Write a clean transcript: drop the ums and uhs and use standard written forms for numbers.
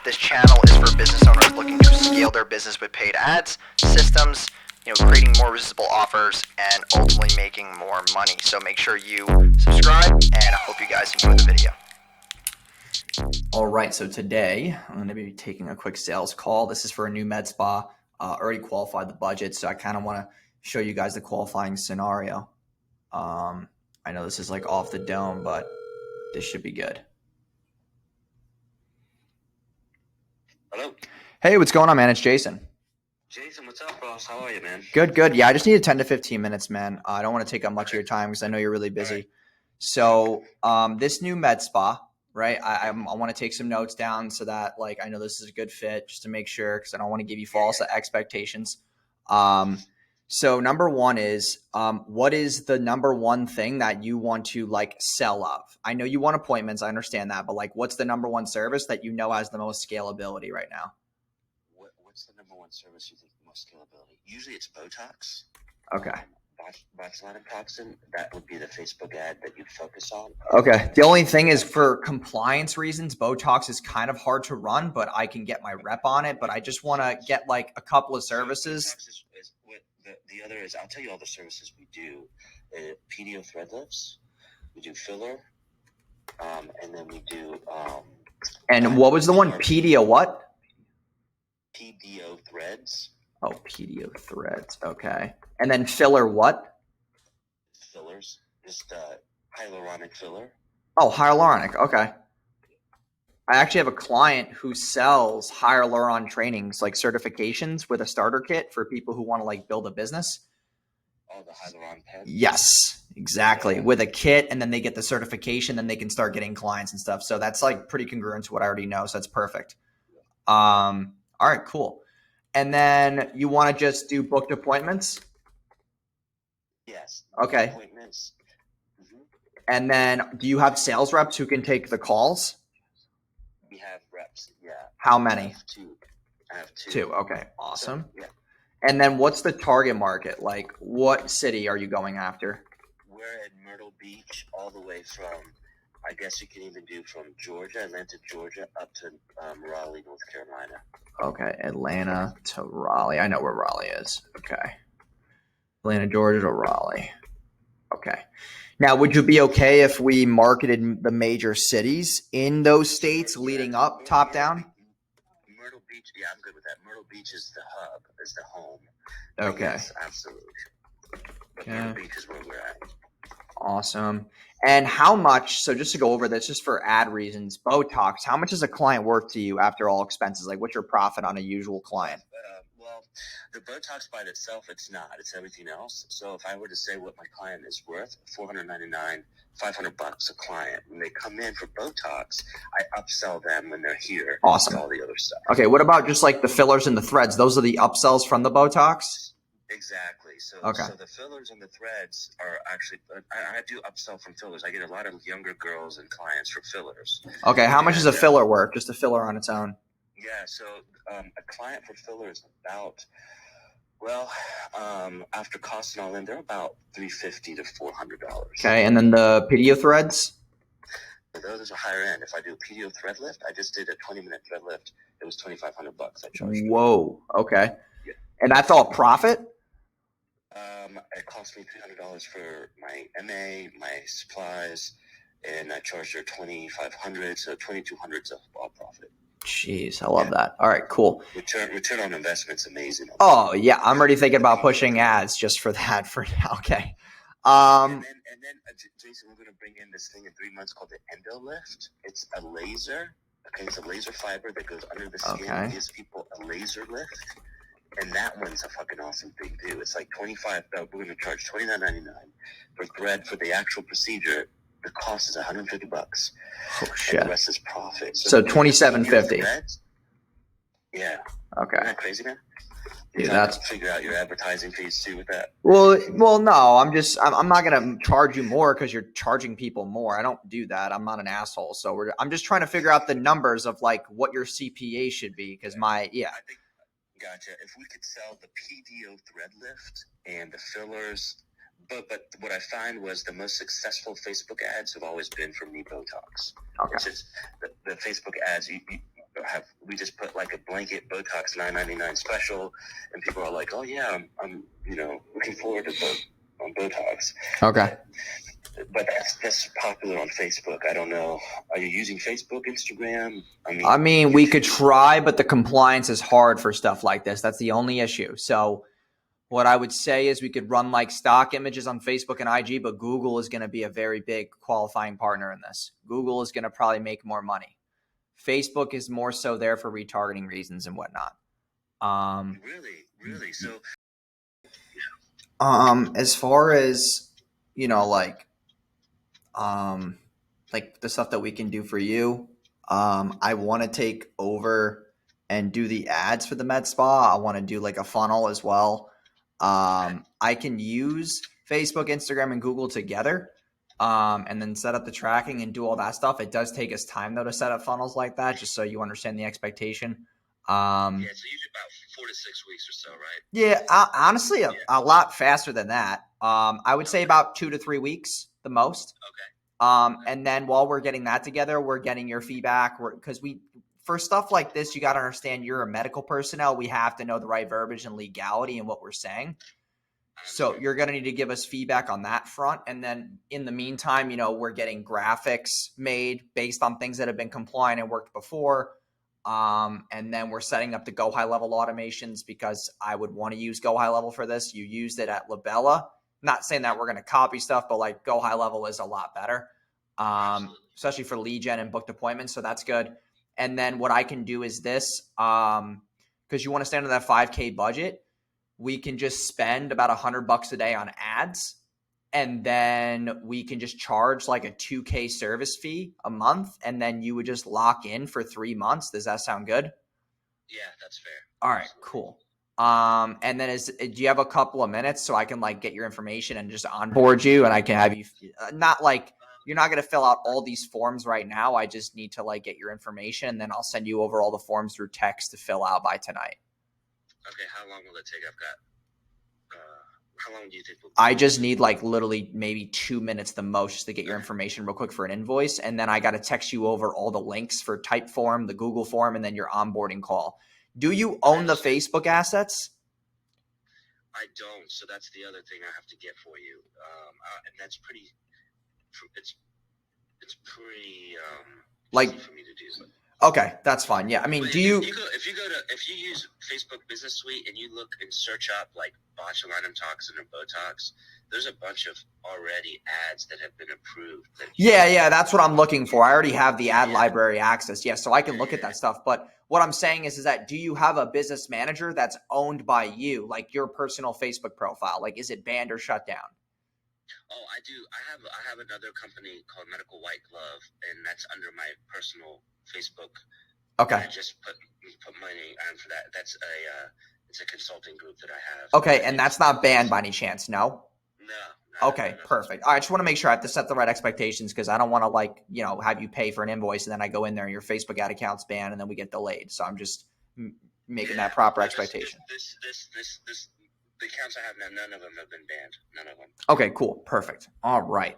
This channel is for business owners looking to scale their business with paid ads, systems, creating more irresistible offers, and ultimately making more money. So make sure you subscribe, and I hope you guys enjoy the video. All right, so today I'm going to be taking a quick sales call. This is for a new med spa. Already qualified the budget, so I kind of want to show you guys the qualifying scenario. I know this is like off the dome, but this should be good. Hello. Hey, what's going on, man? It's Jason. Jason, what's up, boss? How are you, man? Good, good. Yeah, I just needed 10 to 15 minutes, man. I don't want to take up much of your time because I know you're really busy. Right. So this new med spa, right? I want to take some notes down so that I know this is a good fit, just to make sure, because I don't want to give you false expectations. So number one is, what is the number one thing that you want to sell of? I know you want appointments. I understand that, but what's the number one service that you know has the most scalability right now? What's the number one service you think the most scalability? Usually it's Botox. Okay. Botulinum toxin. That would be the Facebook ad that you'd focus on. Okay. The only thing is, for compliance reasons, Botox is kind of hard to run, but I can get my rep on it. But I just want to get a couple of services. Botox is what the other is. I'll tell you all the services we do. PDO thread lifts. We do filler. And then we do. And what was the one? PDO what? PDO threads. Oh, PDO threads. Okay. And then filler what? Fillers. Just hyaluronic filler. Oh, hyaluronic. Okay. I actually have a client who sells hyaluron trainings, certifications with a starter kit for people who want to build a business. Oh, the hyaluron pen? Yes, exactly. With a kit, and then they get the certification, then they can start getting clients and stuff. So that's pretty congruent to what I already know. So that's perfect. All right, cool. And then you want to just do booked appointments? Yes. Okay. Appointments. Mm-hmm. And then do you have sales reps who can take the calls? We have reps, yeah. How many? I have two. Two. Okay, awesome. So, yeah. And then what's the target market? What city are you going after? We're in Myrtle Beach, all the way from, I guess you can even do from Georgia, Atlanta, Georgia, up to Raleigh, North Carolina. Okay, Atlanta to Raleigh. I know where Raleigh is. Okay. Atlanta, Georgia to Raleigh. Okay. Now, would you be okay if we marketed the major cities in those states leading up, top down? Myrtle Beach, yeah, I'm good with that. Myrtle Beach is the hub, is the home. Okay. Yes, absolutely. But Okay. Myrtle Beach is where we're at. Awesome. And how much, so just to go over this, just for ad reasons, Botox, how much is a client worth to you after all expenses? What's your profit on a usual client? Well, the Botox by itself, it's not. It's everything else. So if I were to say what my client is worth, $499, $500 a client. When they come in for Botox, I upsell them when they're here. Awesome. All the other stuff. Okay, what about just the fillers and the threads? Those are the upsells from the Botox? Exactly. So, okay. So the fillers and the threads are actually, I do upsell from fillers. I get a lot of younger girls and clients for fillers. Okay, how much is a filler worth? Just a filler on its own? Yeah, so a client for filler is about, after cost and all in, they're about $350 to $400. Okay, and then the PDO threads? Those are higher end. If I do a PDO thread lift, I just did a 20-minute thread lift. It was $2,500 I charged. Whoa, okay. Yeah. And that's all profit? It cost me $300 for my MA, my supplies, and I charged her $2,500, so $2,200 is all profit. Jeez, I love that. All right, cool. Return on investment's amazing. Oh yeah, I'm already thinking about pushing ads just for that for now. Okay. And then Jason, we're gonna bring in this thing in 3 months called the Endo Lift. It's a laser. Okay, it's a laser fiber that goes under the skin and gives people a laser lift. And that one's a fucking awesome thing too. It's $25. We're gonna charge $29.99 for thread for the actual procedure. The cost is $150. Oh shit! And the rest is profit. So $27.50. Yeah. Okay. Isn't that crazy, man? Dude, that's figure out your advertising fees too with that. Well, no. I'm not gonna charge you more because you're charging people more. I don't do that. I'm not an asshole. So I'm just trying to figure out the numbers of what your CPA should be because I think. Gotcha. If we could sell the PDO thread lift and the fillers, but what I find was the most successful Facebook ads have always been for me Botox. Okay. It's just the Facebook ads we we just put like a blanket Botox $9.99 special, and people are like, oh yeah, I'm looking forward to on Botox. Okay. But that's popular on Facebook. I don't know. Are you using Facebook, Instagram? I mean, we could try, but the compliance is hard for stuff like this. That's the only issue. So what I would say is we could run like stock images on Facebook and IG, but Google is going to be a very big qualifying partner in this. Google is going to probably make more money. Facebook is more so there for retargeting reasons and whatnot. Really? So, as far as, like the stuff that we can do for you, I want to take over and do the ads for the med spa. I want to do like a funnel as well. I can use Facebook, Instagram, and Google together, and then set up the tracking and do all that stuff. It does take us time though to set up funnels like that, just so you understand the expectation. Yeah, so usually about 4 to 6 weeks or so, right? Yeah, honestly, a lot faster than that. I would say about 2 to 3 weeks, the most. Okay. And then while we're getting that together, we're getting your feedback, because for stuff like this, you got to understand you're a medical personnel. We have to know the right verbiage and legality and what we're saying. So you're going to need to give us feedback on that front. And then in the meantime, we're getting graphics made based on things that have been compliant and worked before. And then we're setting up the Go High Level automations, because I would want to use Go High Level for this. You used it at Labella. Not saying that we're going to copy stuff, but like Go High Level is a lot better, especially for lead gen and booked appointments. So that's good. And then what I can do is this, because you want to stand on that 5K budget, we can just spend about $100 a day on ads. And then we can just charge like a 2K service fee a month. And then you would just lock in for 3 months. Does that sound good? Yeah, that's fair. All right, cool. And then do you have a couple of minutes so I can like get your information and just onboard you, and I can have you not like, you're not going to fill out all these forms right now. I just need to like get your information, and then I'll send you over all the forms through text to fill out by tonight. Okay, how long will it take? How long do you think? I just need like literally maybe 2 minutes the most just to get your information real quick for an invoice. And then I got to text you over all the links for type form, the Google form, and then your onboarding call. Do you own the Facebook assets? I don't. So that's the other thing I have to get for you. And that's pretty, it's pretty like easy for me to do so. Okay, that's fine. Yeah, I mean, if you use Facebook Business Suite and you look and search up like botulinum toxin or Botox, there's a bunch of already ads that have been approved. Yeah, that's what I'm looking for. I already have the ad library access. Yeah, so I can look at that stuff. But what I'm saying is that do you have a business manager that's owned by you, like your personal Facebook profile? Like, is it banned or shut down? Oh, I do. I have another company called Medical White Glove, and that's under my personal Facebook. Okay. I just put money on for that. That's it's a consulting group that I have. Okay, and that's not banned by any chance, no? No. Okay, perfect. All right, I just want to make sure I have to set the right expectations, because I don't want to have you pay for an invoice and then I go in there and your Facebook ad account's banned and then we get delayed. So I'm just making that proper expectation. The accounts I have now, none of them have been banned. None of them. Okay, cool. Perfect. All right.